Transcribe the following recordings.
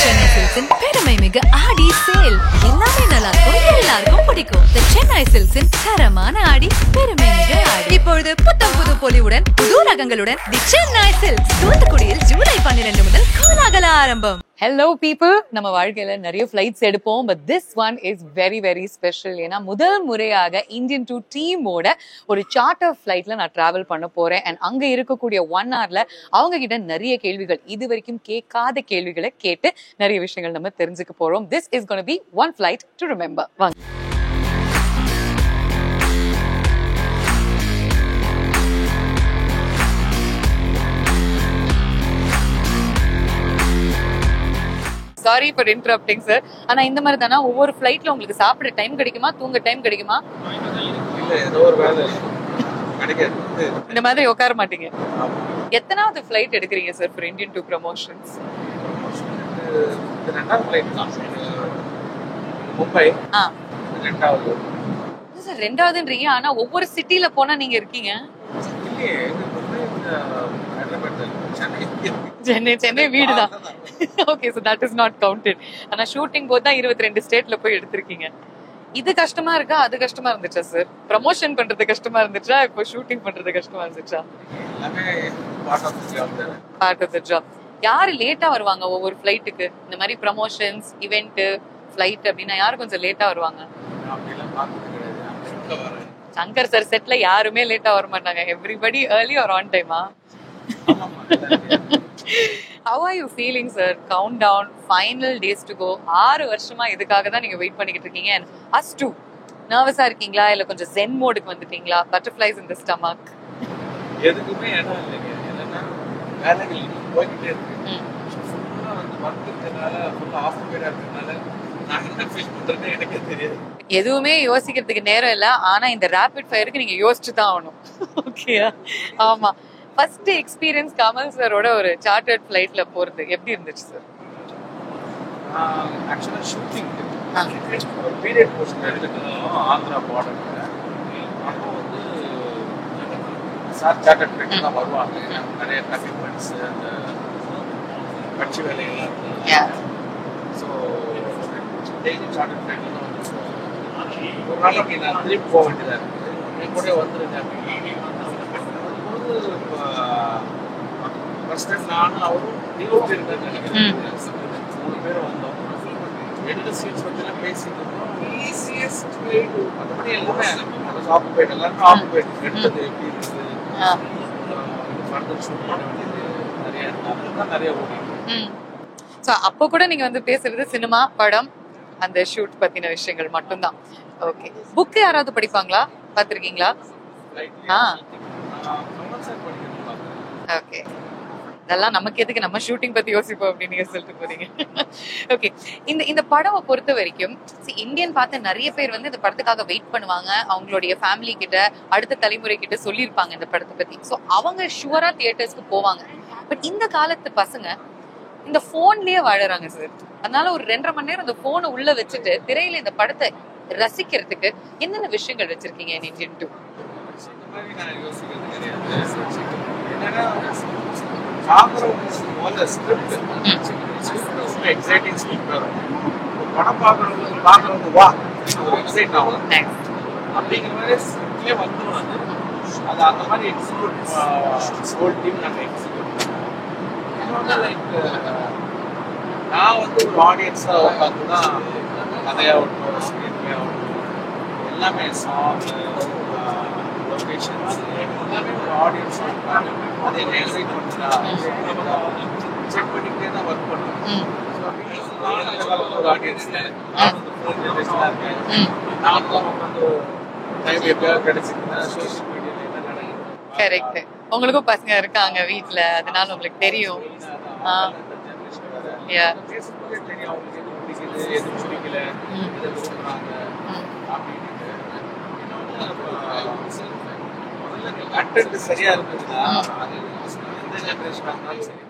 சென்னை சில்க்ஸின் பெருமை மிக ஆடி சேல். எல்லாமே நல்லா இருக்கும், எல்லாருக்கும் பிடிக்கும். சென்னை சில்க்ஸின் தரமான ஆடி, பெருமை மிக ஆடி. இப்பொழுது புத்தம் புது பொலிவுடன் புது ரகங்களுடன் தி சென்னை சில்க்ஸ் தூத்துக்குடியில் ஜூலை 12 முதல் கோலாகல ஆரம்பம். ஹலோ பீப்புள், நம்ம வாழ்க்கையில நிறைய ஃபிளைட்ஸ் எடுப்போம், but this one is very very special. ஏன்னா முதல் முறையாக இந்தியன் டூ டீமோட ஒரு சார்ட்டர் ஃபிளைட்ல நான் டிராவல் பண்ண போறேன். அண்ட் அங்க இருக்கக்கூடிய 1 hourல அவங்க கிட்ட நிறைய கேள்விகள், இது வரைக்கும் கேட்காத கேள்விகளை கேட்டு நிறைய விஷயங்கள் நம்ம தெரிஞ்சுக்க போறோம். This is gonna be one flight to remember. வாங்க. Sorry for interrupting sir. ஆனா இந்த மாதிரி தானா ஒவ்வொரு ஃபிளைட்ல உங்களுக்கு சாப்பிட டைம் கிடைக்குமா, தூங்க டைம் கிடைக்குமா? இல்ல, ஏதோ ஒரு வேலை கிடைக்காது. இந்த மாதிரி உட்கார மாட்டீங்க. எத்தனாவது ஃபிளைட் எடுக்கிறீங்க sir for Indian two promotions? ரெண்டாவது ஃபிளைட் தான். மும்பை ரெண்டாவது. சார் ரெண்டாவதுன்றீங்க, ஆனா ஒவ்வொரு சிட்டில போனா நீங்க இருக்கீங்க. இல்லையே, மும்பை சென்னை வீடு தான். Okay, so that is not counted. ஆனா ஷூட்டிங் போது தான் 22 ஸ்டேட்ல போய் எடுத்திருக்கீங்க. இது கஷ்டமா இருக்கா, அது கஷ்டமா இருந்துச்சா சார்? ப்ரமோஷன் பண்றது கஷ்டமா இருந்துச்சா, இப்போ ஷூட்டிங் பண்றது கஷ்டமா இருந்துச்சா? எல்லாமே பார்ட் ஆஃப் தி ஜாப் தான். Part of the job. யாரு லேட்டா வருவாங்க ஒவ்வொரு ஃபிளைட்டுக்கு? இந்த மாதிரி ப்ரமோஷன்ஸ், இவெண்ட், ஃபிளைட் அப்படின்னா யாரு கொஞ்சம் லேட்டா வருவாங்க? அப்படிலாம் பார்த்தது கிடையாது. ஷூட்ல வரேன். சங்கர் சார் செட்ல யாருமே லேட்டா வர மாட்டாங்க. Everybody early or on time. How are you feeling sir? Countdown, final days to go. 6 வருஷமா இதுக்காக தான் நீங்க வெயிட் பண்ணிட்டு இருக்கீங்க. And us too. நர்வஸா இருக்கீங்களா, இல்ல கொஞ்சம் ஜென் மோடுக்கு வந்துட்டீங்களா? Butterflies in the stomach. எதுக்குமே இடம் இல்லைங்க. என்னன்னா வேலைகள் போய்கிட்டே இருக்கு. ஃபுல்லா வந்து வர்க்கத்தினால ஃபுல்லா ஆஃப்டர் இருக்கிறதுனால நான் என்ன ஃபீல் பண்றேன்னு எனக்கே தெரியாது. எதுவுமே யோசிக்கிறதுக்கு நேரம் இல்ல. ஆனா இந்த ரேபிட் ஃபயருக்கு நீங்க யோசிச்சு தான் ஆகணும். ஓகேயா? ஆமா. ஃபர்ஸ்ட் எக்ஸ்பீரியன்ஸ் கமல் சாரோட ஒரு சார்ட்டர்ட் ஃபிளைட்ல போறது எப்படி இருந்துச்சு சார்? ஆக்சுவலா ஷூட்டிங் ஒரு பீரியட் போர்ஷன் எடுத்துட்டோம் ஆந்திரா பார்டர்ல. அப்போ வந்து சார் சார்ட்டர்ட் ஃபிளைட் தான் வருவாங்க. நிறைய கமிட்மெண்ட்ஸ், அந்த கட்சி வேலைகள். ஸோ டெய்லி சார்ட்டர்ட் ஃபிளைட்ல தான் வந்து ஒரு நாளைக்கு நான் திருப்பி போக வேண்டியதாக இருக்குது. என் கூட வந்துருங்க அப்படின்னு ஃபர்ஸ்ட் டைம் நானும் அவரும் டிஓபி இருக்கான்னு நினைக்கிறேன். 3 பேரும் வந்தோம். எடுத்த சீட்ஸ் பற்றிலாம் பேசிட்டு இருந்தோம். ஈஸியஸ்ட் வே டு மற்றபடி எல்லாமே ஆக்குபைட், எல்லாருமே ஆக்குபைட். எடுத்தது எப்படி இருக்குது, ஃபர்தர் ஷூட் பண்ண வேண்டியது நிறைய தான் நிறைய ஓடிட்டு. ஸோ அப்போ கூட நீங்க வந்து பேசுறது சினிமா, படம், அந்த ஷூட் பத்தின விஷயங்கள் மட்டும்தான். ஓகே, புக் யாராவது படிப்பாங்களா, பார்த்துருக்கீங்களா? ஓகே, இதெல்லாம் நமக்கு எதுக்கு, நம்ம ஷூட்டிங் பத்தி யோசிப்போம் அப்படின்னு நீங்க சொல்லிட்டு போறீங்க. ஓகே, இந்த படம் பொறுத்த வரைக்கும் இந்தியன் பார்த்து நிறைய பேர் வந்து இந்த படத்துக்காக வெயிட் பண்ணுவாங்க. அவங்களுடைய ஃபேமிலி கிட்ட, அடுத்த தலைமுறை கிட்ட சொல்லியிருப்பாங்க இந்த படத்தை பத்தி. ஸோ அவங்க ஷுவரா தியேட்டர்ஸ்க்கு போவாங்க. பட் இந்த காலத்து பசங்க இந்த போன்லயே வாழறாங்க சார். அதனால ஒரு 2.5 மணி நேரம் அந்த போனை உள்ள வச்சுட்டு திரையில இந்த படத்தை ரசிக்கிறதுக்கு என்னென்ன விஷயங்கள் வச்சிருக்கீங்க இந்தியன் டூ? நான் யோசிக்கிறது கிடையாது. என்னன்னா பார்க்குறவங்க ஸ்கிரிப்ட் ரொம்ப எக்ஸைட்டிங் ஸ்கிரிப்ட் வரும். படம் பார்க்குறவங்க வா ஒரு எக்ஸைட் ஆகும் அப்படிங்கிற மாதிரி ஸ்கிரிப்ட்லேயே வந்துடும். அது அந்த மாதிரி எக்ஸிக்யூட் ஹோல் டீம் நாங்கள் எக்ஸிக்யூட் பண்ணுவோம். இன்னொன்று லைக் நான் வந்து ஒரு ஆடியன்ஸாக உட்காந்து தான் கதையாகட்டும், ஸ்க்ரீன் பிளே ஆகட்டும், எல்லாமே சாங், லொகேஷன்ஸ் எல்லாமே ஒரு ஆடியன்ஸாக இருக்காங்க. அது என்ன எக்ஸைட் பண்ணுறா செக் பண்ணிக்கிட்டே தான் ஒர்க் பண்ணுவேன். ஒரு ஆடியன்ஸில் நான் வந்து ஃபோன் ஜென்ரேஷனாக இருக்கேன். நான் தான் உட்காந்து டைம் எப்பயாவது கிடைச்சிருந்தா சோஷியல் மீடியாவில் என்ன நடக்குது. கரெக்ட். உங்களுக்கும் பசங்க இருக்காங்க வீட்டுல, அதனால உங்களுக்கு தெரியும். பேசும்போதே தெரியும் அவங்களுக்கு எது பிடிக்குது, எது பிடிக்கல, எது விரும்புறாங்க அப்படின்னு. முதல்ல கண்டென்ட் சரியா இருக்குதுன்னா அது எந்த ஜெனரேஷனாக இருந்தாலும் சரி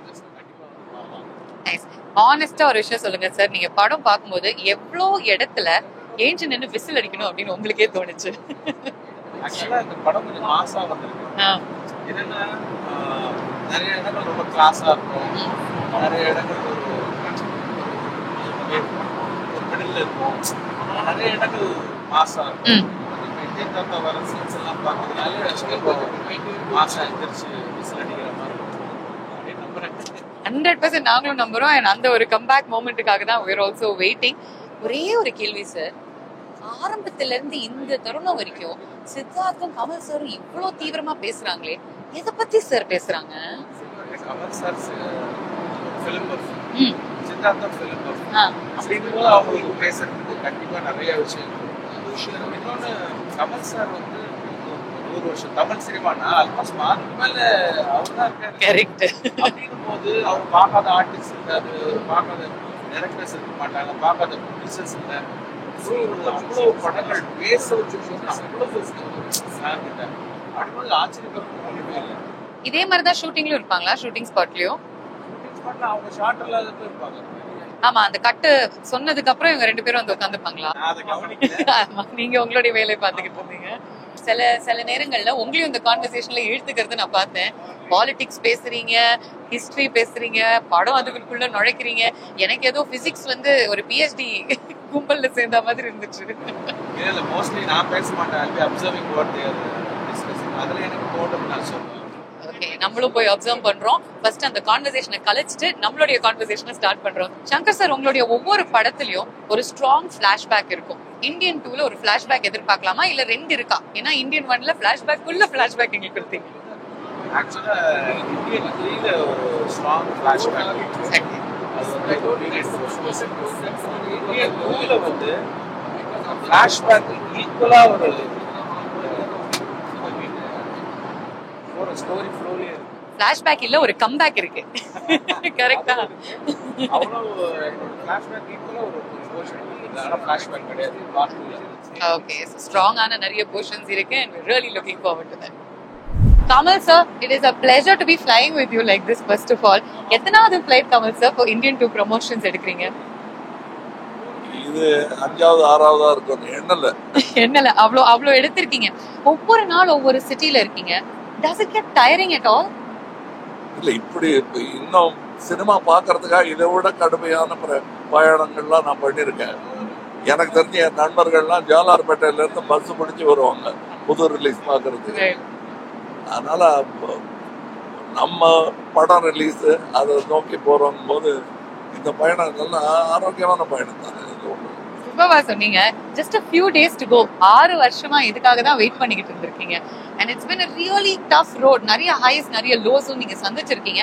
ஆனஸ்டா ஒரு விஷயம் சொல்லுங்க சார். நீங்க படம் பார்க்கும்போது எவ்வளோ இடத்துல ஏஞ்சி நின்று விசில் அடிக்கணும் அப்படின்னு உங்களுக்கே தோணுச்சு? ஆக்சுவலா இந்த படம் கொஞ்சம் மாசா வந்திருக்கு. என்னன்னா நிறைய இடங்கள் ரொம்ப கிளாஸா இருக்கும், நிறைய இடங்கள் ஒரு நிறைய இடங்கள் மாசா ம். இருக்கும். இந்தியன் தாத்தா வர சீன்ஸ் எல்லாம் பார்க்கறதுனால மாசா எந்திரிச்சு விசில் அடிக்கிற மாதிரி இருக்கும் அப்படின்னு நம்புறேன். 100% நாங்களும் நம்புறோம். And அந்த ஒரு கம்பேக் மூமெண்ட்டுக்காக தான் we're also waiting. ஒரே ஒரு கேள்வி சார், ஆரம்பத்துல இருந்து இந்த தருணம் வரைக்கும் சித்தார்த்தும் கமல் சாரும் இவ்வளவு தீவிரமா பேசுறாங்களே, எதை பத்தி சார் பேசுறாங்க? கமல் சார் ஃபிலிம் ம். சித்தார்த்தா ஃபிலிம் ஆ. அப்படிங்கும்போது அவங்களுக்கு பேசுறதுக்கு கண்டிப்பா நிறைய விஷயம் இருக்கு. இன்னொன்னு கமல் சார் வந்து 100 வருஷம் தமிழ் சினிமானா ஆல்மோஸ்ட் அதுக்கு மேல அவர் தான் இருக்காரு. கரெக்ட். அப்படிங்கும் போது அவர் பார்க்காத ஆர்டிஸ்ட் இருக்காரு, பார்க்காத டைரக்டர்ஸ் இருக்க மாட்டாங்க, பார்க்காத ப்ரொடியூசர்ஸ் இல்லை. ஸோ அவ்வளோ படங்கள் பேச வச்சுருக்கோம், அவ்வளோ சார் கிட்ட அப்படிங்கும்போது ஆச்சரியப்படுறது ஒன்றுமே இல்லை. இதே மாதிரி தான் ஷூட்டிங்லயும் இருப்பாங்களா? ஷூட்டிங் ஸ்பாட்லயும்? அவங்க ஷார்ட் இல்லாத இருப்பாங்க. ஆமா, அந்த கட்டு சொன்னதுக்கு அப்புறம் இவங்க 2 பேரும் வந்து உட்காந்துப்பாங்களா? நான் அதை கவனிக்கல. ஆமா, நீங்க உங்களுடைய வேலையை பார்த்துக்கிட்டு இருந்தீங்க. சில நேரங்கள்ல உங்களையும் இந்த கான்வர்சேஷன்ல இழுத்துக்கிறது நான் பார்த்தேன். பாலிடிக்ஸ் பேசுறீங்க, ஹிஸ்டரி பேசுறீங்க, படம் அதுக்குள்ள நுழைக்கிறீங்க. எனக்கு ஏதோ பிசிக்ஸ் வந்து ஒரு PhD கும்பல்ல சேர்ந்த மாதிரி இருந்துச்சு. இல்ல மோஸ்ட்லி நான் பேச மாட்டேன். Observing what they are discussing. அதுல எனக்கு தோணும் நான் சொல்றேன். ஓகே, நம்மளும் போய் அப்சர்வ் பண்றோம். ஃபர்ஸ்ட் அந்த கான்வர்சேஷனை கலைச்சிட்டு நம்மளுடைய கான்வர்சேஷனை ஸ்டார்ட் பண்றோம். சங்கர் சார், உங்களுடைய ஒவ்வொரு படத்துலயும் ஒரு ஸ்ட்ராங் ஃபிளாஷ்பேக் இருக்கும். இந்தியன் 2ல ஒரு ஃபிளாஷ்பேக் எதிர்பார்க்கலாமா, இல்ல 2 இருக்கா? ஏன்னா இந்தியன் 1ல ஃபிளாஷ்பேக் உள்ள ஃபிளாஷ்பேக் எங்களுக்கு கொடுத்தீங்க. ஆக்சுவலா இந்தியன் 3ல ஒரு ஸ்ட்ராங் ஃபிளாஷ்பேக் இருக்கு. அது வந்து இந்தியன் 2ல வந்து ஃபிளாஷ்பேக் ஈக்குவலா ஒரு ஸ்டோரி ஃப்ளோலயே இருக்கு. ஃபிளாஷ்பேக் இல்ல, ஒரு கம்பேக் இருக்கு. கரெக்ட்டா? அவ்வளவு ஃபிளாஷ்பேக் ஈக்குவலா ஒரு போர்ஷன் இருக்கு. ஆனா ஃபிளாஷ்பேக் கிடையாது. பார்ட் 2ல ஓகே, ஸ்ட்ராங்கான நிறைய போர்ஷன்ஸ் இருக்கு and we're really looking forward to that. Kamal sir, it is a pleasure to be flying with you like this first of all. எத்தனாவது flight Kamal sir for Indian 2 promotions எடுக்கிறீங்க? இது 5வது 6வதா இருக்கும். என்னல அவ்வளோ எடுத்திருக்கீங்க. ஒவ்வொரு நாள் ஒவ்வொரு சிட்டில இருக்கீங்க. Does it get tiring at all? இல்ல, இப்படி இன்னும் சினிமா பாக்குறதுக்காக இதை விட கடுமையான பயணங்கள்லாம் நான் பண்ணிருக்கேன். எனக்கு தெரிஞ்ச என் நண்பர்கள்லாம் ஜாலார்பேட்டையில இருந்து பஸ் பிடிச்சு வருவாங்க புது ரிலீஸ் பாக்குறதுக்கு. அதனால நம்ம படம் ரிலீஸ் அதை நோக்கி போறோம் போது இந்த பயணங்கள்லாம் ஆரோக்கியமான பயணம் தானே. சூப்பரா சொன்னீங்க. just a few days to go. 6 வருஷமா இதுக்காக தான் வெயிட் பண்ணிக்கிட்டு இருந்திருக்கீங்க. and it's been a really tough road. நிறைய ஹைஸ் நிறைய லோஸும் நீங்க சந்திச்சிருக்கீங்க.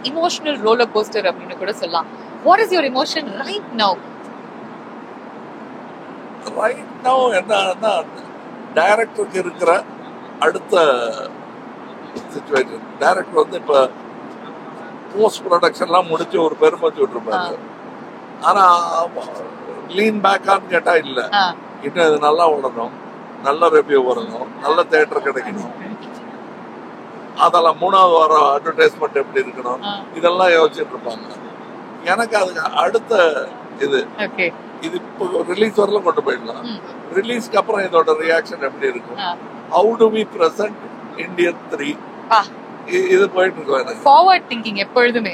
emotional roller coaster அப்படின்னு கூட சொல்லலாம். what is your emotion right now? என்னன்னா டைரக்டருக்கு இருக்கிற அடுத்த சிச்சுவேஷன். டைரக்டர் வந்து இப்ப போஸ்ட் ப்ரொடக்ஷன்லாம் முடிச்சு ஒரு பெருமை சொல்லிருப்பாரு. ஆனா லீன் பேக்கான்னு கேட்டா இல்ல, இன்னும் இது நல்லா ஓடணும், நல்ல ரிவ்யூ வரணும், நல்ல தியேட்டர் கிடைக்கணும், அதெல்லாம் 3வது வாரம் அட்வர்டைஸ்மெண்ட் எப்படி இருக்கணும், இதெல்லாம் யோசிச்சுட்டு இருப்பாங்க. எனக்கு அதுக்கு அடுத்த இது இப்போ ரிலீஸ் வரல கொண்டு போயிடலாம். ரிலீஸ்க்கு அப்புறம் இதோட ரியாக்ஷன் எப்படி இருக்கும், how do we present Indian 3, இது போயிட்டு இருக்கோம். எனக்கு ஃபார்வர்ட் திங்கிங் எப்பொழுதுமே.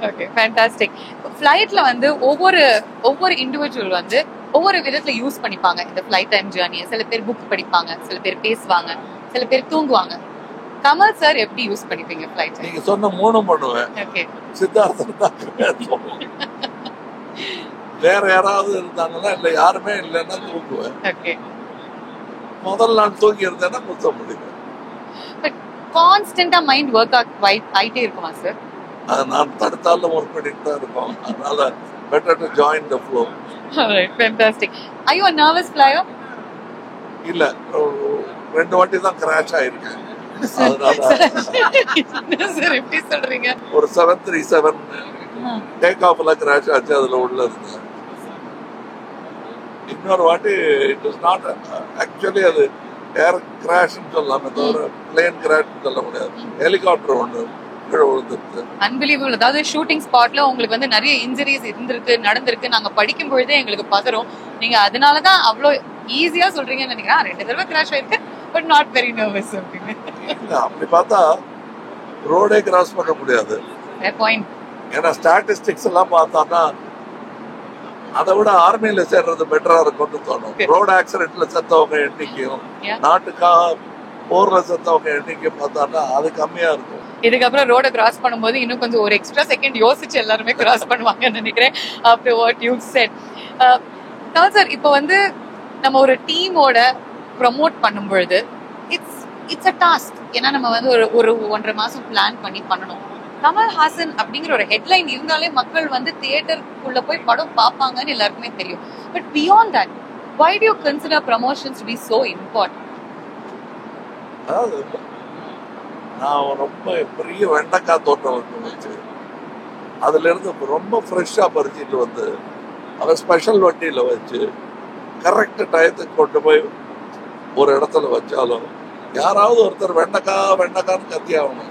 Okay, fantastic. ஃப்ளைட்ல வந்து ஒவ்வொரு இண்டிவிஜுவல் வந்து ஒவ்வொரு விதத்துல யூஸ் பண்ணிப்பாங்க இந்த ஃப்ளைட் டைம் ஜர்னியை. சில பேர் புக் படிப்பாங்க, சில பேர் பேசுவாங்க, சில பேர் தூங்குவாங்க. கமல் சார் எப்படி யூஸ் பண்ணிப்பீங்க ஃப்ளைட்? நீங்க சொன்ன 3 பண்ணுவேன். ஓகே, சித்தார்த்தன் தான் வேற யாராவது இருந்தாங்கன்னா இல்ல, யாருமே இல்லைன்னா தூங்குவேன். ஓகே, முதல் நாள் தூங்கி இருந்தேன்னா முத்த முடியும். பட் கான்ஸ்டன்டா மைண்ட் ஒர்க் ஆயிட்டே இருக்குமா சார்? அது நான் தடுத்தாலும் ஒர்க் பண்ணிட்டு தான் இருக்கோம். அதனால better to join the flow. Alright, fantastic. Are you a nervous flyer? இல்ல, 2 வாட்டி தான் கிராஷ் ஆயிருக்கேன். அதனால சார் எப்படி சொல்றீங்க? ஒரு 737 டேக் ஆஃப்ல கிராஷ் ஆச்சு, அதுல உள்ள இருந்தேன். இன்னொரு வாட்டி இட் இஸ் நாட் ஆக்சுவலி, அது ஏர் கிராஷ்னு சொல்லலாமே தவிர பிளேன் கிராஷ்னு சொல்ல முடியாது. ஹெலிகாப்டர் ஒன்று கீழே விழுந்துருச்சு. அன்பிலீவபிள். அதாவது ஷூட்டிங் ஸ்பாட்ல உங்களுக்கு வந்து நிறைய இன்ஜுரிஸ் நடந்திருக்கு. நாங்க படிக்கும் பொழுதே எங்களுக்கு பதறும். நீங்க அதனாலதான் அவ்வளோ ஈஸியா சொல்றீங்கன்னு நினைக்கிறேன். 2 தடவை கிராஷ் ஆயிருக்கு, பட் நாட் வெரி நர்வஸ் அப்படின்னு. அப்படி பார்த்தா ரோடே கிராஸ் பண்ண முடியாது. பாயிண்ட். ஏன்னா ஸ்டாட்டிஸ்டிக்ஸ் எல்லாம் பார்த்தான்னா அதை விட ஆர்மியில சேர்றது பெட்டரா இருக்கும்னு தோணும். ரோடு ஆக்சிடென்ட்ல செத்தவங்க எண்ணிக்கையும் நாட்டுக்காக போர்ல செத்தவங்க எண்ணிக்கை பார்த்தாங்கன்னா அது கம்மியா இருக்கும். இதுக்கப்புறம் ரோட கிராஸ் பண்ணும்போது இன்னும் கொஞ்சம் ஒரு எக்ஸ்ட்ரா செகண்ட் யோசிச்சு எல்லாருமே கிராஸ் பண்ணுவாங்கன்னு நினைக்கிறேன். After what you said. Sir, இப்போ வந்து நம்ம ஒரு டீமோட ப்ரமோட் பண்ணும் பொழுது இட்ஸ் அ டாஸ்க். ஏன்னா நம்ம வந்து ஒரு 1.5 மாசம் பிளான் பண்ணி பண்ணணும். கமல்ஹாசன் அப்படிங்கிற ஒரு ஹெட்லைன் இருந்தாலே மக்கள் வந்து தியேட்டருக்குள்ள போய் படம் பார்ப்பாங்கன்னு எல்லாருக்குமே தெரியும். But beyond that, why do you consider promotions to be so important? அதாவது நான் ரொம்ப பெரிய வெண்டைக்காய் தோட்டம் வச்சு அதுல இருந்து ரொம்ப ஃப்ரெஷ்ஷா பறிச்சிட்டு வந்து அதை ஸ்பெஷல் வண்டியில வச்சு கரெக்ட் டயத்துக்கு கொண்டு போய் ஒரு இடத்துல வச்சாலும் யாராவது ஒருத்தர் வெண்டைக்கான்னு கத்தி ஆகணும்,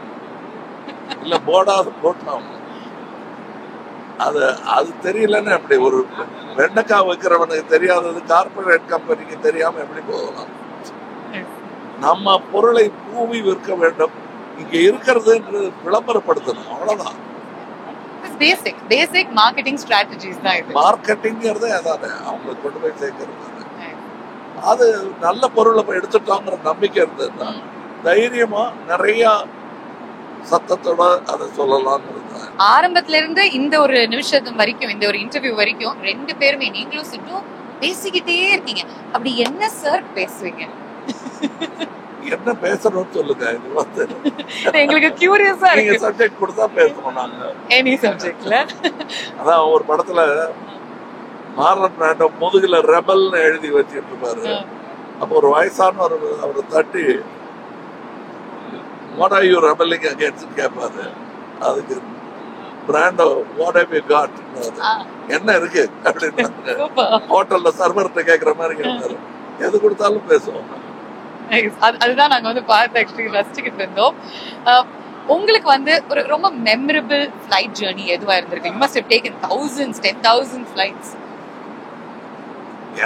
இல்ல போடாது போட்டாகணும். அது தெரியலன்னு எப்படி ஒரு வெண்டைக்காய் வைக்கிறவனுக்கு தெரியாதது கார்பரேட் கம்பெனிக்கு தெரியாம எப்படி போகலாம்? நம்ம பொருளை பூவி விற்க வேண்டும், இங்க இருக்கிறது விளம்பரப்படுத்தணும், அவ்வளவுதான். பேசிக் மார்க்கெட்டிங் ஸ்ட்ராட்டஜிஸ் தான் இது. மார்க்கெட்டிங்கிறது அதானே அவங்களுக்கு கொண்டு போய் சேர்க்கறது. அது நல்ல பொருளை போய் எடுத்துட்டோங்கிற நம்பிக்கை இருந்ததுன்னா தைரியமா நிறைய சத்தத்தோட அதை சொல்லலாம். ஆரம்பத்துல இருந்து இந்த ஒரு நிமிஷம் வரைக்கும், இந்த ஒரு இன்டர்வியூ வரைக்கும் 2 பேருமே நீங்களும் சிட்டும் பேசிக்கிட்டே இருக்கீங்க. அப்படி என்ன சார் பேசுவீங்க? என்ன பேசணும்னு சொல்லுங்க. இது வந்து எங்களுக்கு கியூரியஸா இருக்கு. நீங்க சப்ஜெக்ட் கொடுத்தா பேசணும். நாங்க எனி சப்ஜெக்ட்ல அதான் ஒரு படத்துல மார்லன் பிராண்டோ முதுகுல ரெபல்னு எழுதி வச்சுட்டு இருப்பாரு. அப்போ ஒரு வயசான அவரை தட்டி what are you rebelling against கேட்பாரு. அதுக்கு Brando what have you got என்ன இருக்கு அப்படின்னு ஹோட்டல்ல சர்வர்கிட்ட கேட்கிற மாதிரி கேட்பாரு. எது கொடுத்தாலும் பேசுவோம். அதுதான் நாங்க வந்து பார்த்து ஆக்சுவலி ரசிச்சுக்கிட்டு இருந்தோம். உங்களுக்கு வந்து ஒரு ரொம்ப மெமரபிள் ஃபிளைட் ஜர்னி எதுவா இருந்திருக்கு? You must have taken thousands, 10,000 flights.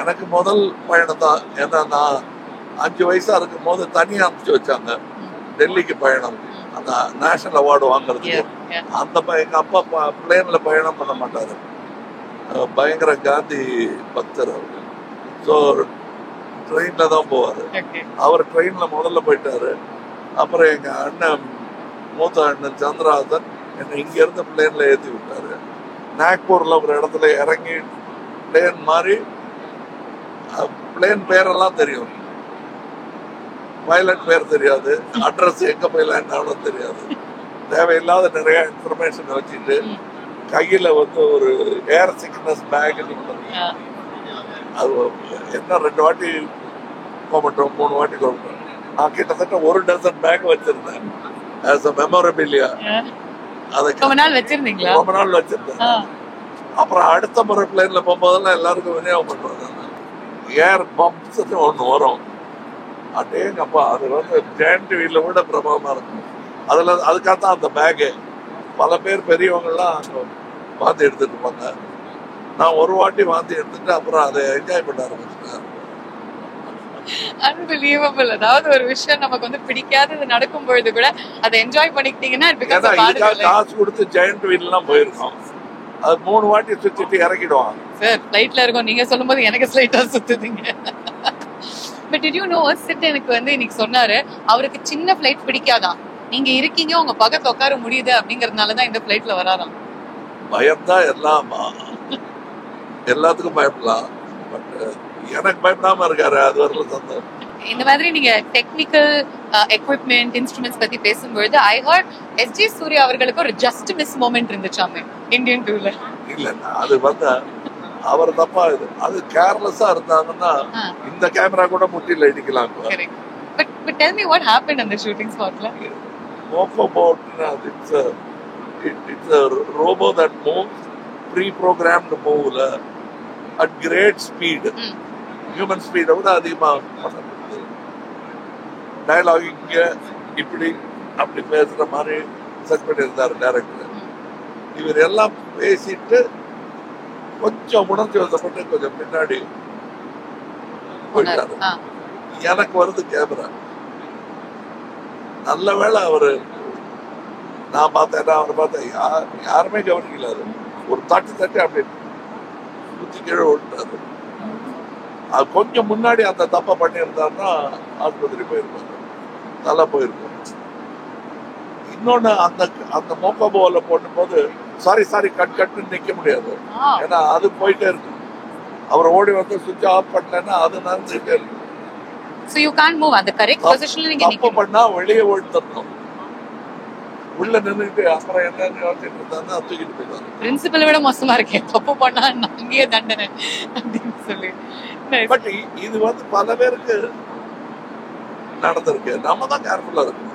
எனக்கு முதல் பயணம் தான். ஏன்னா நான் 5 வயசா இருக்கும் போது தனியா அனுப்பிச்சு வச்சாங்க டெல்லிக்கு பயணம், அந்த நேஷனல் அவார்டு வாங்குறதுக்கு. அந்த எங்க அப்பா பிளேன்ல பயணம் பண்ண மாட்டாரு, பயங்கர காந்தி பக்தர் அவரு. ஸோ ட்ரெயின்ல தான் போவாரு. அவர் ட்ரெயின்ல முதல்ல போயிட்டாரு. அப்புறம் எங்க அண்ணன், மூத்த அண்ணன் சந்திரஹாசன் என்னை இங்க இருந்து பிளேன்ல ஏற்றி விட்டாரு. நாக்பூர்ல ஒரு இடத்துல இறங்கி பிளேன் மாதிரி, பிளேன் பேரெல்லாம் தெரியும், பைலட் பேர் தெரியாது, அட்ரஸ் எங்க போய் லேண்ட் ஆகணும் தெரியாது. தேவையில்லாத நிறைய இன்ஃபர்மேஷன் வச்சுட்டு கையில வந்து ஒரு ஏர் சிக்னஸ் பேக், அது என்ன 2 வாட்டி போகட்டும் 3 வாட்டி போகட்டும். நான் கிட்டத்தட்ட 1 டசன் பேக் வச்சிருந்தேன் as a memorabilia. ரொம்ப நாள் வச்சிருந்தீங்களா? ரொம்ப நாள் வச்சிருந்தேன். அப்புறம் அடுத்த முறை பிளேன்ல போகும்போதெல்லாம் எல்லாருக்கும் விநியோகம் பண்ணுவாங்க. ஏர் பம்ப்ஸ் ஒன்று வரும், அட்டேங்கப்பா, அது வந்து ஜெயண்ட் வீல்ல விட பிரபலமா இருக்கும். அதுக்காகத்தான் அந்த பேகு பல பேர் பெரியவங்கெல்லாம் வாந்தி எடுத்துட்டு இருப்பாங்க. நான் ஒரு வாட்டி வாந்தி எடுத்துட்டு அப்புறம் அதை என்ஜாய் பண்ண ஆரம்பிச்சிட்டேன். அன்பிலீவபிள். அதாவது ஒரு விஷயம் நமக்கு வந்து பிடிக்காதது நடக்கும் பொழுது கூட அதை என்ஜாய் பண்ணிக்கிட்டீங்கன்னா காசு கொடுத்து ஜெயண்ட் வீல் எல்லாம் போயிருக்கோம். அது 3 வாட்டி சுத்திட்டு இறக்கிடுவாங்க. சார் ஃபிளைட்ல இருக்கும், நீங்க சொல்லும் போது எனக்கு ஸ்லைட்டா சுத்துதுங்க. பட் டிட் யூ நோ, சிட் எனக்கு வந்து இன்னைக்கு சொன்னாரு, அவருக்கு சின்ன ஃபிளைட் பிடிக்காதான், நீங்க இருக்கீங்க உங்க பக்கத்துல உட்கார முடியுது அப்படிங்கறதுனாலதான் இந்த ஃபிளைட்ல வராராம். பயம்தான் எல்லாத்துக்கும் பயப்படலாம், பட் எனக்கு பயப்படாம இருக்காரு, அது வரல சந்தோஷம். இந்த மாதிரி நீங்க டெக்னிக்கல் எக்விப்மெண்ட் இன்ஸ்ட்ருமெண்ட்ஸ் பத்தி பேசும்பொழுது ஐ ஹர்ட் எஸ்ஜே சூர்யா அவர்களுக்கு ஒரு ஜஸ்ட் மிஸ் மொமெண்ட் இருந்துச்சாமே இந்தியன் டூல. இல்ல, அது வந்து அவர் தப்பா, அது கேர்லெஸ்ஸா இருந்தாங்கன்னா இந்த கேமரா கூட முட்டில இடிக்கலாம். But tell me what happened on the shooting spot la? Mofobot, it's a robot that moves, pre-programmed move at great speed. Human speed விட அதிகமா பண்ணப்படுது. டயலாக் இங்க இப்படி அப்படி பேசுற மாதிரி செட் பண்ணியிருந்தாரு டைரக்டர். இவர் எல்லாம் பேசிட்டு கொஞ்சம் உணர்ச்சி வசப்பட்டு கொஞ்சம் பின்னாடி போயிட்டாரு. எனக்கு வருது கேமரா. நல்ல வேளை அவரு, நான் பார்த்தேன், அவர் பார்த்தேன், யாருமே கவனிக்கல. ஒரு தட்டி அப்படி குச்சி கீழே விட்டாரு. அது கொஞ்சம் முன்னாடி அந்த தப்பை பண்ணியிருந்தாருன்னா ஆஸ்பத்திரி போயிருப்பாரு, நல்லா போயிருக்கும். இன்னொன்னு அந்த அந்த மோக்கோபோல போடும்போது சாரி கட்டுன்னு நிக்க முடியாது, ஏன்னா அது போயிட்டே இருக்கு. அவர் ஓடி வந்து சுவிட்ச் ஆஃப் பண்ணலன்னா அது நடந்துட்டே இருக்கு. So you can't move at the correct position. நீங்க தப்பு பண்ணா வெளியே ஓடித்தரணும், உள்ள நின்றுட்டு அப்புறம் என்ன யோசிச்சுட்டு இருந்தாருன்னா தூக்கிட்டு போயிட்டாரு. பிரின்சிபல் விட மோசமா இருக்கேன், தப்பு பண்ணா அங்கேயே தண்டனை அப்படின்னு சொல்லி. பட் இது வந்து பல பேருக்கு நடந்திருக்கு, நம்ம தான் கேர்ஃபுல்லா இருக்கணும்.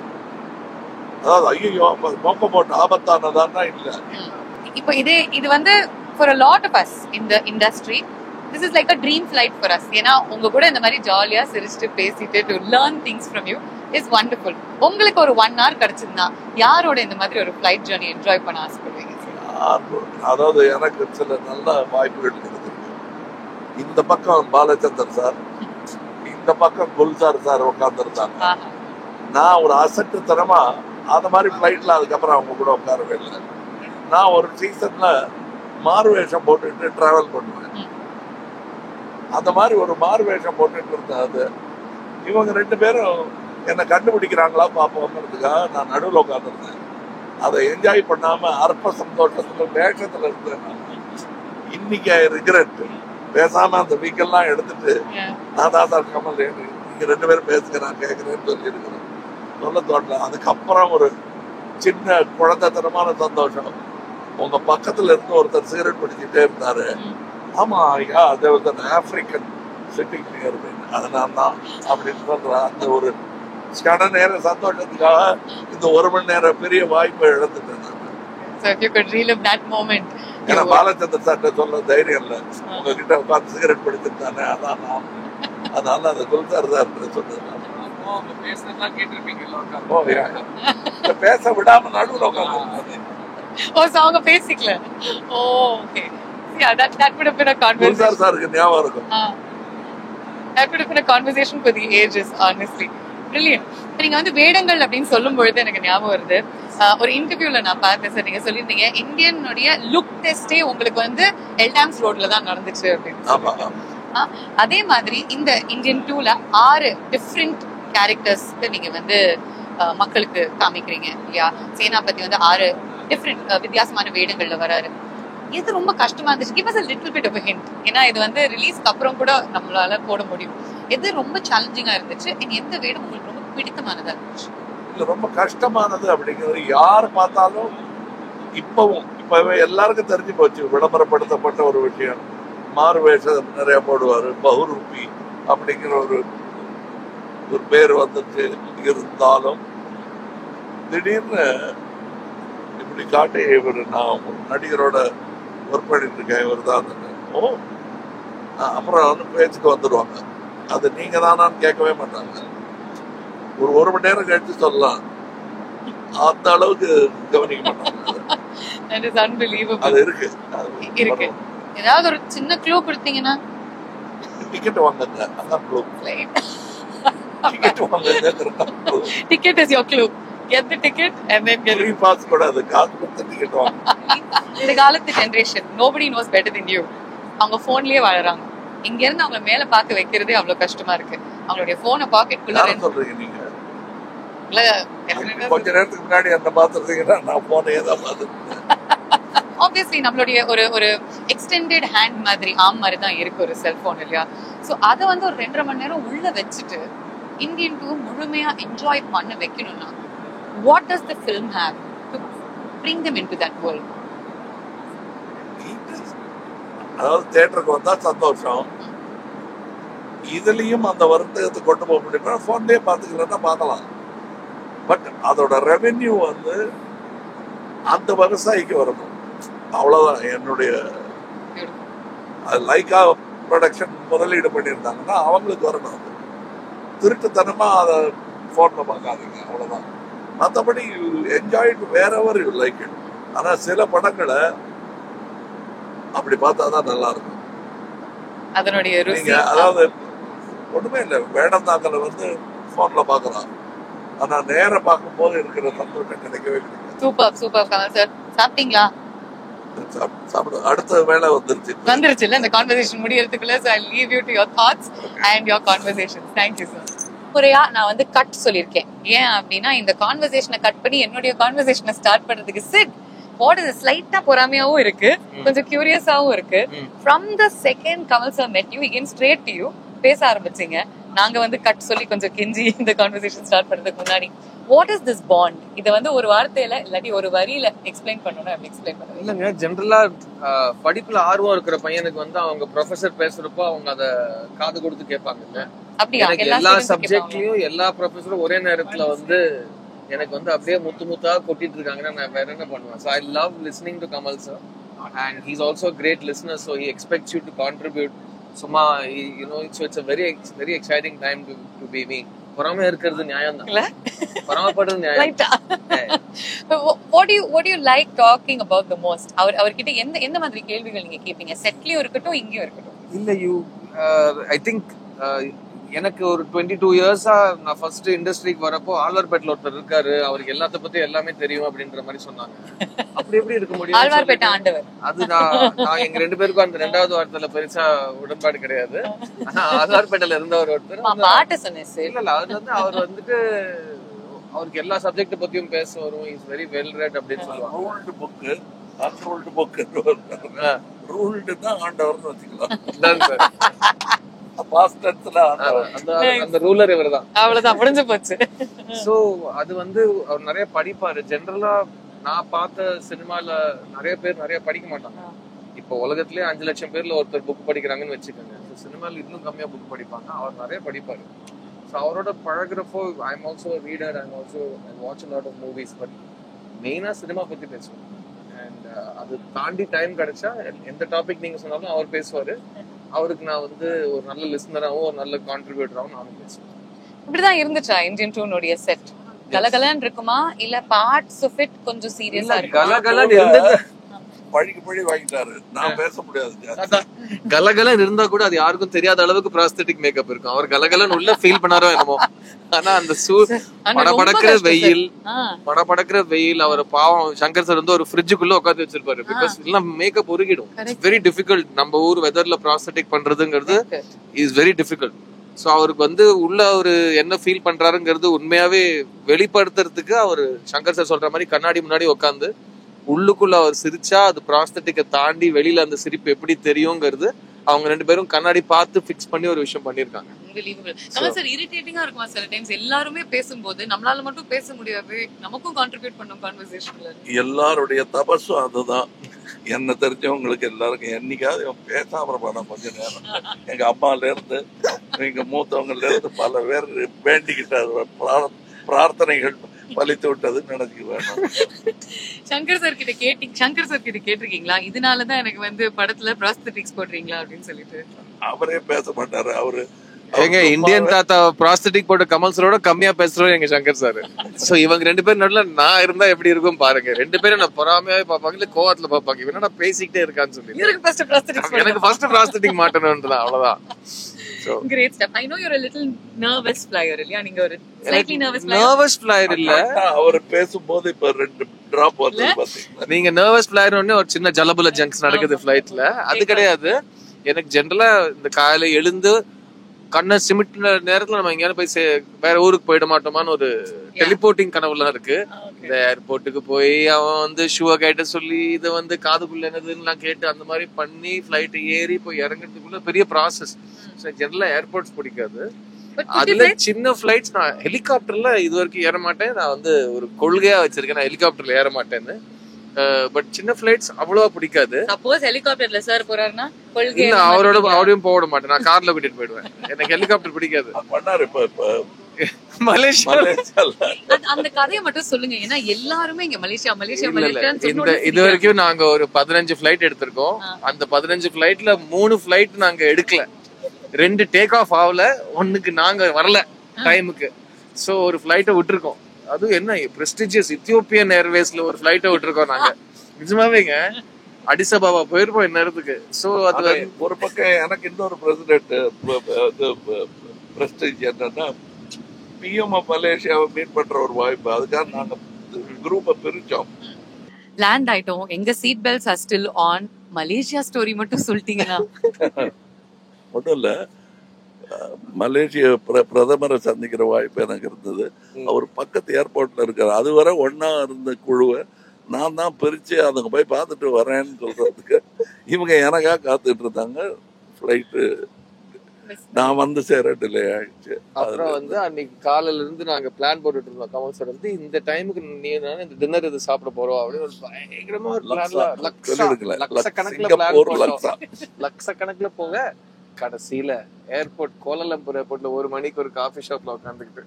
அதாவது ஐயோ மோக்க போட்டு ஆபத்தானதான்னா இல்ல. இப்போ இது வந்து for a lot of us in the industry this is like a dream flight for us. ஏன்னா உங்க கூட இந்த மாதிரி ஜாலியா சிரிச்சுட்டு பேசிட்டு to learn things from you is wonderful. உங்களுக்கு ஒரு 1 hour கிடைச்சிருந்தா யாரோட இந்த மாதிரி ஒரு flight journey என்ஜாய் பண்ண ஆசைப்படுவீங்க? அதாவது எனக்கு சில நல்ல வாய்ப்புகள் இருந்திருக்கு. இந்த பக்கம் பாலச்சந்தர் சார், இந்த பக்கம் குல்சார் சார் உட்கார்ந்துருந்தாங்க. நான் ஒரு அசட்டுத்தனமா அந்த மாதிரி ஃபிளைட்ல அதுக்கப்புறம் அவங்க கூட உட்காரவே இல்லை. நான் ஒரு சீசன்ல மாறுவேஷம் போட்டுட்டு டிராவல் பண்ணுவேன். அந்த மாதிரி ஒரு மாறுவேஷம் போட்டுட்டு இருந்தது இவங்க 2 பேரும் என்னை கண்டுபிடிக்கிறாங்களா பார்ப்போங்கிறதுக்காக நான் நடுவில் உட்காந்துருந்தேன். அதை என்ஜாய் பண்ணாம அற்ப சந்தோஷத்துல வேஷத்துல இருந்தேன். இன்னைக்கு ரிக்ரெட், பேசாம அந்த வீக்கெல்லாம் எடுத்துட்டு நான் தான் சார் கமல் நீங்க 2 பேரும் பேசுங்க நான் கேட்கிறேன்னு சொல்லி இருக்கிறேன். சொல்ல தோட்டல. அதுக்கப்புறம் ஒரு சின்ன குழந்தைத்தனமான சந்தோஷம். உங்க பக்கத்துல இருந்து ஒருத்தர் சிகரெட் பிடிச்சிட்டே இருந்தாரு. ஆமா ஐயா, அது வந்து ஆப்பிரிக்கன் சிட்டிங் நியர் அது நான் தான் அப்படின்னு சொல்ற அந்த ஒரு கட நேர சந்தோஷத்துக்காக இந்த 1 மணி நேரம் பெரிய வாய்ப்பை இழந்துட்டேன் நான். So if you could relive that moment. ஏன்னா பாலச்சந்திர சார்ட்ட சொல்ல தைரியம் இல்லை, உங்ககிட்ட உட்காந்து சிகரெட் பிடிச்சிருந்தானே அதான் நான். அதனால அந்த குல்சார் தான் சொன்னது. பேச விடாம நடுவில் உட்காந்து அவங்க பேசிக்கல. Okay, yeah, that would have been a conversation. Gulzar சாருக்கு ஞாபகம் இருக்கும். That would have been a conversation for the ages, honestly. Brilliant. நீங்க வந்து வேடங்கள் அப்படின்னு சொல்லும் பொழுது எனக்கு ஞாபகம் வருது, ஒரு இன்டர்வியூல நான் பார்த்தேன் சார், நீங்க சொல்லியிருந்தீங்க இந்தியனுடைய லுக் டெஸ்டே உங்களுக்கு வந்து எல்டாம்ஸ் ரோட்ல தான் நடந்துச்சு அப்படின்னு. அதே மாதிரி இந்த இந்தியன் 2ல 6 டிஃப்ரெண்ட் கேரக்டர்ஸ்க்கு நீங்க வந்து மக்களுக்கு காமிக்கிறீங்க இல்லையா? சேனாபதி வந்து 6 டிஃப்ரெண்ட் வித்தியாசமான வேடங்கள்ல வராரு. இது ரொம்ப கஷ்டமா இருந்துச்சு. Give us a little bit of a hint. ஏன்னா இது வந்து ரிலீஸ்க்கு அப்புறம் கூட நம்மளால போட முடியும். எது ரொம்ப சேலஞ்சிங்கா இருந்துச்சு, எந்த வேடம் உங்களுக்கு ரொம்ப பிடித்தமானதா இருந்துச்சு? இல்ல ரொம்ப கஷ்டமானது அப்படிங்கிறது யார் பார்த்தாலும் இப்பவே எல்லாருக்கும் தெரிஞ்சு போச்சு, விளம்பரப்படுத்தப்பட்ட ஒரு விஷயம். மாறு வேஷம் நிறைய போடுவாரு, பஹுரூபி அப்படிங்கிற ஒரு பேர் வந்துட்டு இருந்தாலும் திடீர்னு இப்படி காட்டி இவர் நான் ஒரு நடிகரோட ஒர்க் பண்ணிட்டு இருக்கேன், இவர் தான். ஓ, அப்புறம் வந்து பேச்சுக்கு வந்துடுவாங்க. அது நீங்க தானான்னு கேட்கவே மாட்டாங்க. ஒரு 1 மணி நேரம் கழிச்சு சொல்லலாம், அந்த அளவுக்கு கவனிக்க மாட்டாங்க. அது இருக்கு. ஏதாவது ஒரு சின்ன க்ளூ கொடுத்தீங்கன்னா? டிக்கெட் வாங்குங்க, அதான் க்ளூ. டிக்கெட் வாங்குங்க. Ticket is your clue. Get the ticket and then get free pass கூடாது, காசு கொடுத்து டிக்கெட் வாங்க. இந்த காலத்து generation nobody knows better than you. அவங்க போன்லயே வாழறாங்க. இங்க இருந்து அவங்க மேல பார்க்க வைக்கிறதே அவ்வளவு கஷ்டமா இருக்கு. அவங்களுடைய போனை பாக்கெட்டுக்குள்ள சொல்றீங்க நீங்க. இல்ல கொஞ்ச நேரத்துக்கு முன்னாடி என்ன பாத்துறீங்கன்னா நான் போனே தான் பாத்துட்டேன். Obviously நம்மளுடைய ஒரு எக்ஸ்டெண்டட் ஹேண்ட் மாதிரி ஆர்ம் மாதிரி தான் இருக்கு ஒரு செல்போன் இல்லையா? சோ அத வந்து ஒரு 2.5 மணி நேரம் உள்ள வச்சுட்டு இந்தியன் 2 முழுமையா என்ஜாய் பண்ண வைக்கணும்னா what does the film have to bring them into that world? அதாவது தியேட்டருக்கு வந்தா சந்தோஷம், இதுலயும் அந்த வருத்தத்தை கொண்டு போக முடியுமா? போன்லயே பாத்துக்கலாம் பார்க்கலாம். பட் அதோட ரெவென்யூ வந்து அந்த விவசாயிக்கு வரணும், அவ்வளவுதான் என்னுடைய. லைக்கா ப்ரொடக்ஷன் முதலீடு பண்ணியிருந்தாங்கன்னா அவங்களுக்கு வரணும். திருட்டுத்தனமா அதை போன்ல பார்க்காதீங்க, அவ்வளவுதான். மற்றபடி என்ஜாய் வேற எவர் யூ லைக் இட். ஆனா சில படங்களை அப்படி பார்த்தாதான் நல்லா இருக்கும். நீங்க அதாவது ஒண்ணுமே இல்லை, வேடம் தாக்கல வந்து போன்ல பாக்கலாம், ஆனா நேர பார்க்கும் போது இருக்கிற சந்தோஷம் கிடைக்கவே கிடைக்கும். சூப்பர் சூப்பர் கமல் சார், சாப்பிட்டீங்களா? சாப்பிடு. அடுத்த வேலை வந்துருச்சுல்ல இந்த conversation முடியறதுக்குள்ள. So I'll leave you to your thoughts and your conversations. Thank you sir. முறையா நான் வந்து கட் சொல்லியிருக்கேன். ஏன் அப்படின்னா இந்த கான்வர்சேஷனை கட் பண்ணி என்னுடைய கான்வர்சேஷனை ஸ்டார்ட் பண்றதுக்கு சிட் வாட் இஸ் ஸ்லைட்டா பொறாமையாவும் இருக்கு, கொஞ்சம் கியூரியஸாவும் இருக்கு. From the second Kamal sir met you, he came straight to you, பேச ஆரம்பிச்சீங்க. நாங்க வந்து கட் சொல்லி கொஞ்சம் கெஞ்சி இந்த கான்வர்சேஷன் ஸ்டார்ட் பண்றதுக்கு முன்னாடி வாட் இஸ் திஸ் பாண்ட், இதை வந்து ஒரு வார்த்தையில இல்லாட்டி ஒரு வரியில எக்ஸ்பிளைன் பண்ணணும். அப்படி எக்ஸ்பிளைன் பண்ணுங்க. இல்லைங்க, ஜென்ரலா படிப்புல ஆர்வம் இருக்கிற பையனுக்கு வந்து அவங்க ப்ரொஃபசர் பேசுறப்போ அவங்க அத காது கொடுத்து கேட்பாங்க. அப்படியா? எல்லா சப்ஜெக்ட்லயும் எல்லா ப்ரொஃபஸரும் ஒரே நேரத்துல வந்து எனக்கு வந்து அப்படியே முத்தா கொட்டிட்டு இருக்காங்கன்னா நான் வேற என்ன பண்ணுவேன். So I love listening to Kamal sir and he's also a great listener, so he expects you to contribute. சும்மா you know, it's a very exciting time to be me. பொறாமை இருக்கிறது நியாயம் தான், பொறாமைப்படுறது நியாயம். What do you like talking about the most? அவர்கிட்ட எந்த மாதிரி கேள்விகள் நீங்க கேட்பீங்க? செட்லயும் இருக்கட்டும் இங்கேயும் இருக்கட்டும். இல்ல I think எனக்கு ஒரு 22 இயர்ஸா நான் ஃபர்ஸ்ட் இண்டஸ்ட்ரிக்கு வரப்போ ஆழ்வார்பேட்டில் ஒருத்தர் இருக்காரு, அவருக்கு எல்லாத்த பத்தி எல்லாமே தெரியும் அப்படின்ற மாதிரி சொன்னாங்க. அப்படி எப்படி இருக்க முடியும்? ஆழ்வார்பேட்டை ஆண்டவர். அது நான் எங்க 2 பேருக்கும் அந்த 2வது வார்த்தையில பெருசா உடன்பாடு கிடையாது. ஆனா ஆழ்வார்பேட்டையில இருந்தவர் ஒருத்தர் பாட்டு சொன்னேன். இல்ல அது வந்து அவர் வந்துட்டு அவருக்கு எல்லா சப்ஜெக்ட் பத்தியும் பேச வரும். இஸ் வெரி வெல் ரெட் அப்படின்னு சொல்லுவாங்க. ரூல்டு தான் ஆண்டவர்னு வச்சுக்கலாம். அந்த ரூலர் இவர்தான். அவ்வளவுதான், முடிஞ்சு போச்சு. சோ அது வந்து அவர் நிறைய படிப்பாரு. ஜெனரலா நான் பார்த்த சினிமால நிறைய பேர் நிறைய படிக்க மாட்டாங்க. இப்போ உலகத்திலேயே 5 லட்சம் பேர்ல ஒருத்தர் புக் படிக்கிறாங்கன்னு வச்சுக்கோங்க. சினிமால இன்னும் கம்மியா புக் படிப்பாங்க. அவர் நிறைய படிப்பாரு. ஸோ அவரோட பழகிறப்போ I'm also reader, I'm also watch a lot of movies, but மெயினா சினிமா பத்தி பேசுவோம். அண்ட் அது தாண்டி டைம் கிடைச்சா எந்த டாபிக் நீங்க சொன்னாலும் அவர் பேசுவாரு. அவருக்கு நான் வந்து ஒரு நல்ல லிசனராகவும் ஒரு நல்ல கான்ட்ரிபியூட்டராகவும் நானும் பேசுவேன். இப்படிதான் இருந்துச்சா இந்தியன் டூனுடைய செட்? கலகலன்னு இருக்குமா இல்ல பார்ட்ஸ் ஆஃப் இட் கொஞ்சம் சீரியஸா இருக்குமா? கலகலன்னு இருந்தது. பழி வாங்கிட்டாரு, நான் பேச முடியாது. கலகலன்னு இருந்தா கூட அது யாருக்கும் தெரியாத அளவுக்கு ப்ராஸ்தெட்டிக் மேக்கப் இருக்கும். அவர் கலகலன்னு உள்ள ஃபீல் பண்ணாரோ என்னமோ. ஆனா அந்த படபடக்கிற வெயில் அவர் பாவம் சங்கர் சார் வந்து ஒரு ஃப்ரிட்ஜுக்குள்ள உட்காந்து வச்சிருப்பாரு. பிகாஸ் எல்லாம் மேக்கப் உருகிடும். Very difficult. நம்ம ஊர் வெதர்ல ப்ராஸ்தெட்டிக் பண்றதுங்கிறது இஸ் வெரி டிஃபிகல்ட். சோ அவருக்கு வந்து உள்ள அவரு என்ன ஃபீல் பண்றாருங்கிறது உண்மையாவே வெளிப்படுத்துறதுக்கு அவரு சங்கர் சார் சொல்ற மாதிரி கண்ணாடி முன்னாடி உட்காந்து உள்ளுக்குள்ள அவர் சிரிச்சா அது ப்ராஸ்தெட்டிக்கை தாண்டி வெளியில அந்த சிரிப்பு எப்படி தெரியுங்கிறது அவங்க 2 பேரும் கண்ணாடி பார்த்து ஃபிக்ஸ் பண்ணி ஒரு விஷயம் பண்ணிருக்காங்க. சார் இரிட்டேட்டிங்கா இருக்குமா சில டைம்ஸ் எல்லாருமே பேசும்போது நம்மளால மட்டும் பேச முடியாது, நமக்கும் கான்ட்ரிபியூட் பண்ணும் கான்வர்சேஷன்ல? எல்லாருடைய தபஸும் அதுதான். என்ன தெரிஞ்சவங்களுக்கு எல்லாருக்கும் என்னைக்காவது பேசாம போனா கொஞ்ச நேரம் எங்க அம்மால இருந்து எங்க மூத்தவங்கல இருந்து பல பேர் வேண்டிக்கிட்ட பிரார்த்தனைகள் பலித்து விட்டது நினைச்சு வேணும். சங்கர் சார் கிட்ட கேட்டிருக்கீங்களா இதனாலதான் எனக்கு வந்து படத்துல ப்ராஸ்தெட்டிக்ஸ் போடுறீங்களா அப்படின்னு சொல்லிட்டு? அவரே பேச மாட்டாரு. அவரு எங்க இந்தியன் தாத்தா ப்ராஸ்தெட்டிக் போட்ட கமல் சாரோட கம்மியா பேசுறோம் எங்க சங்கர் சார். சோ இவங்க 2 பேரும் நடுல நான் இருந்தா எப்படி இருக்கும் பாருங்க. 2 பேரும் நான் பொறாமையாவே பாப்பாங்க, இல்ல கோவத்துல பாப்பாங்க. இவன் நான் பேசிக்கிட்டே இருக்கான்னு சொல்லி எனக்கு ஃபர்ஸ்ட் ப்ராஸ்தெட்டிக் மாட்டணும்ன்றதான், அவ்வளவுதான். So great stuff. I know you're a little nervous flyer இல்லையா? நீங்க ஒரு slightly nervous flyer இல்ல. அவர் பேசும்போது இப்ப 2 டிராப் வருது பாத்தீங்களா? நீங்க nervous flyer ஒண்ணே ஒரு சின்ன ஜலபுல ஜங்க்ஸ் நடக்குது ஃளைட்ல. அது கிடையாது. எனக்கு ஜெனரலா இந்த காலையில எழுந்து கண்ணை சிமிட்டின நேரத்துல நம்ம எங்கேயாவது போய் வேற ஊருக்கு போயிட மாட்டோமான்னு ஒரு டெலிபோர்ட்டிங் கனவுலாம் இருக்கு. இந்த ஏர்போர்ட்டுக்கு போய் அவன் வந்து ஷூவை கேட்ட சொல்லி இதை வந்து காதுக்குள்ள என்னதுன்னு கேட்டு அந்த மாதிரி பண்ணி ஃபிளைட் ஏறி போய் இறங்குறதுக்குள்ள பெரிய ப்ராசஸ். ஜெனரலா ஏர்போர்ட்ஸ் பிடிக்காது. அதுல சின்ன பிளைட்ஸ் நான் ஹெலிகாப்டர்ல இது வரைக்கும் ஏற மாட்டேன். நான் வந்து ஒரு கொள்கையா வச்சிருக்கேன், நான் ஹெலிகாப்டர்ல ஏற மாட்டேன்னு. பட் சின்ன பிளைட்ஸ் அவ்வளவா பிடிக்காது. சப்போஸ் ஹெலிகாப்டர்ல சார் போறாருன்னா கொள்கை இல்ல, அவரையும் போக மாட்டேன். நான் கார்ல கூட்டிட்டு போயிடுவேன். எனக்கு ஹெலிகாப்டர் பிடிக்காது. பண்ணாரு இப்ப மலேசியால அந்த கதையை மட்டும் சொல்லுங்க. ஏன்னா எல்லாருமே இங்க மலேசியா இது வரைக்கும் நாங்க ஒரு 15 பிளைட் எடுத்திருக்கோம். அந்த 15 பிளைட்ல 3 பிளைட் நாங்க எடுக்கல. 2 டேக் ஆஃப் ஆகல, 1க்கு நாங்க வரல டைமுக்கு. சோ ஒரு பிளைட்டை விட்டுருக்கோம். அதுவும் என்ன பிரஸ்டிஜியஸ் இத்தியோப்பியன் ஏர்வேஸ்ல ஒரு பிளைட்டை விட்டுருக்கோம் நாங்க. நிஜமாவேங்க அடிசபாபா போயிருப்போம் இந்நேரத்துக்கு. சோ அது ஒரு பக்கம் எனக்கு இன்னொரு பிரசிடென்ட் பிரஸ்டிஜ் என்னன்னா பிஎம் மலேசியாவை மீட் பண்ற ஒரு வாய்ப்பு. அதுக்காக நாங்க குரூப்பை பிரிச்சோம். லேண்ட் ஆயிட்டோம். எங்க seat belts are still on. Malaysia story மட்டும் சொல்லிட்டீங்கன்னா. ஒன்றும் இல்லை, மலேசிய பிரதமரை சந்திக்கிற வாய்ப்பு எனக்கு இருந்தது. அவர் பக்கத்து ஏர்போர்ட்ல இருக்காரு. அதுவரை ஒன்னா இருந்த குழுவை நான் தான் பிரிச்சு அதுங்க போய் பார்த்துட்டு வரேன்னு சொல்றதுக்கு இவங்க எனக்கா காத்துட்டு இருந்தாங்க. ஃப்ளைட்டு நான் வந்து சேர டிலே ஆயிடுச்சு. அப்புறம் வந்து அன்னைக்கு காலையில இருந்து நாங்க பிளான் போட்டுட்டு இருந்தோம். கமல் சார் வந்து இந்த டைமுக்கு நீ இந்த டின்னர் இது சாப்பிட போறோம் அப்படின்னு ஒரு பயங்கரமா ஒரு லட்சக்கணக்கில் பிளான் போட்டோம். லட்சக்கணக்கில் போக கடைசியில ஏர்போர்ட் கோலாலம்பூர் ஏர்போர்ட்ல 1 மணிக்கு ஒரு காஃபி ஷாப்ல உட்காந்துக்கிட்டு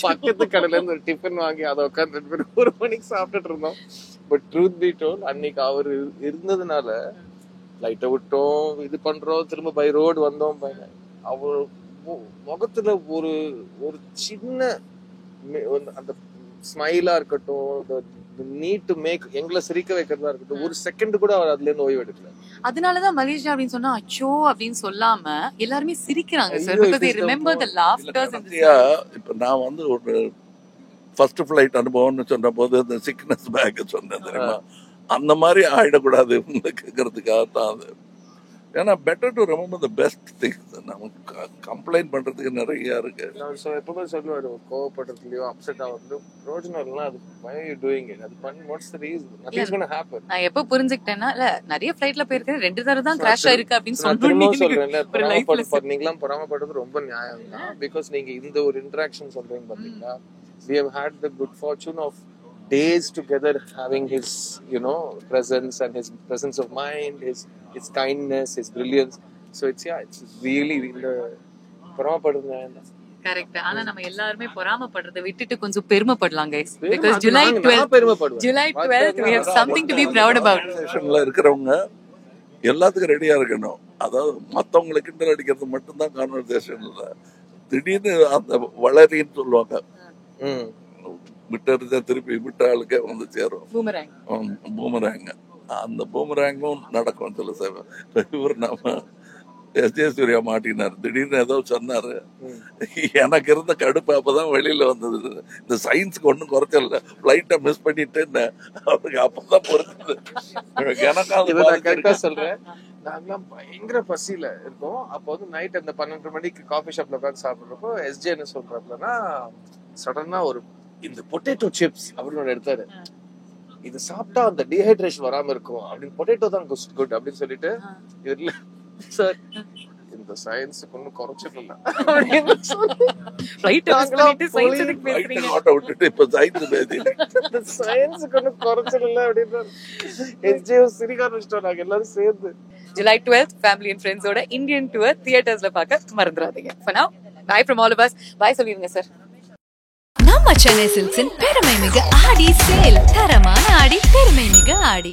பக்கத்து கடையில இருந்து ஒரு டிஃபன் வாங்கி அதை உட்காந்து 1 மணிக்கு சாப்பிட்டுட்டு இருந்தோம். பட் ட்ரூத் பி டோல் அன்னைக்கு அவர் இருந்ததுனால லைட்டை விட்டோம், இது பண்றோம், திரும்ப பை ரோடு வந்தோம். அவர் முகத்துல ஒரு ஒரு சின்ன அந்த ஸ்மைலா இருக்கட்டும், நீட் டு மேக் எங்களை சிரிக்க வைக்கிறதா இருக்கட்டும், ஒரு செகண்ட் கூட அவர் அதுல இருந்து ஓய்வு எடுக்கல. அதனாலதான் மலேசியா அப்படின்னு சொன்னா அச்சோ அப்படின்னு சொல்லாம எல்லாருமே சிரிக்கிறாங்க sir. because they remember the laughters in the இப்ப நான் வந்து ஒரு ஃபர்ஸ்ட் ஃபிளைட் அனுபவம்னு சொன்ன போது அந்த சிக்னஸ் பேக் சொன்னேன் தெரியுமா, அந்த மாதிரி ஆயிடக்கூடாது கேட்கறதுக்காக தான் அது. ஏன்னா better to remember the best things. நமக்கு கம்ப்ளைண்ட் பண்றதுக்கு நிறைய இருக்கு. நான் எப்பவுமே சொல்லுவாரு, கோவப்படுறதுலயோ அப்செட் ஆகுறதுலயோ ரோஜனா இல்லைன்னா அது why are you doing it? அது பண்ணி what's the reason? Nothing is going to happen. நான் எப்ப புரிஞ்சுக்கிட்டேன்னா இல்ல நிறைய ஃபிளைட்ல போயிருக்கேன் 2 தடவை தான் கிராஷ் ஆயிருக்கு அப்படின்னு சொல்றேன். நீங்களாம் பொறாமப்படுறது ரொம்ப நியாயம் தான். பிகாஸ் நீங்க இந்த ஒரு இன்டராக்ஷன் சொல்றீங்க பாத்தீங்களா. We have had the good fortune of days together having his presence and his presence of mind, his kindness, his brilliance. So it's really இந்த பொறாமப்படுறது கரெக்ட். ஆனா நம்ம எல்லாருமே பொறாமப்படுறதை விட்டுட்டு கொஞ்சம் பெருமைப்படலாம் guys, because July 12th we have something to be proud about. ஸ்டேஷன்ல இருக்கிறவங்க எல்லாத்துக்கும் ரெடியா இருக்கணும். அதாவது மத்தவங்களை கிண்டல் அடிக்கிறது மட்டும்தான் கான்வர்சேஷன் இல்ல. திடீர்னு அந்த வளரின்னு சொல்லுவாங்க, விட்டு திருப்பி விட்ட ஆளுக்கே வந்து சேரும் பூமராங்க. அந்த பூமராங்கும் நடக்கும் சில சேவை. இவர் நம்ம எஸ்.ஜே. சூர்யா மாட்டினார். திடீர்னு ஏதோ சொன்னாரு, எனக்கு இருந்த கடுப்பு அப்பதான் வெளியில வந்தது. இந்த சயின்ஸுக்கு ஒன்னும் குறைச்சல, பிளைட்டை மிஸ் பண்ணிட்டு அவருக்கு அப்பதான் பொறுத்தது. எனக்கு சொல்றேன், நாங்களாம் பயங்கர பசியில இருக்கோம். அப்போ வந்து நைட் அந்த 12 மணிக்கு காஃபி ஷாப்ல உட்காந்து சாப்பிடுறப்போ எஸ்.ஜே. என்ன சொல்றாருன்னா, சடனா ஒரு இந்த பொட்டேட்டோ சிப்ஸ் அப்படின்னு எடுத்தாரு. இது சாப்பிட்டா அந்த டீஹைட்ரேஷன் வராம இருக்கும் அப்படின்னு, பொட்டேட்டோ தான் குட் அப்படின்னு சொல்லிட்டு, இதுல சார் இந்த சயின்ஸுக்கு ஒன்னும் குறைச்சிடல சயின்ஸுக்கு ஒன்னும் குறைச்சிடல அப்படின்னு சிரிக்க ஆரம்பிச்சிட்டோம் நாங்க எல்லாரும் சேர்ந்து. July 12th family and friends ஓட இந்தியன் டூர் தியேட்டர்ஸ்ல பார்க்க மறந்துடாதீங்க. For now, bye from all of us. Bye சொல்லிருங்க சார். நம்ம சென்னை சில்க்ஸின் பெருமை மிகு ஆடி சேல். தரமான ஆடி, பெருமை மிகு ஆடி.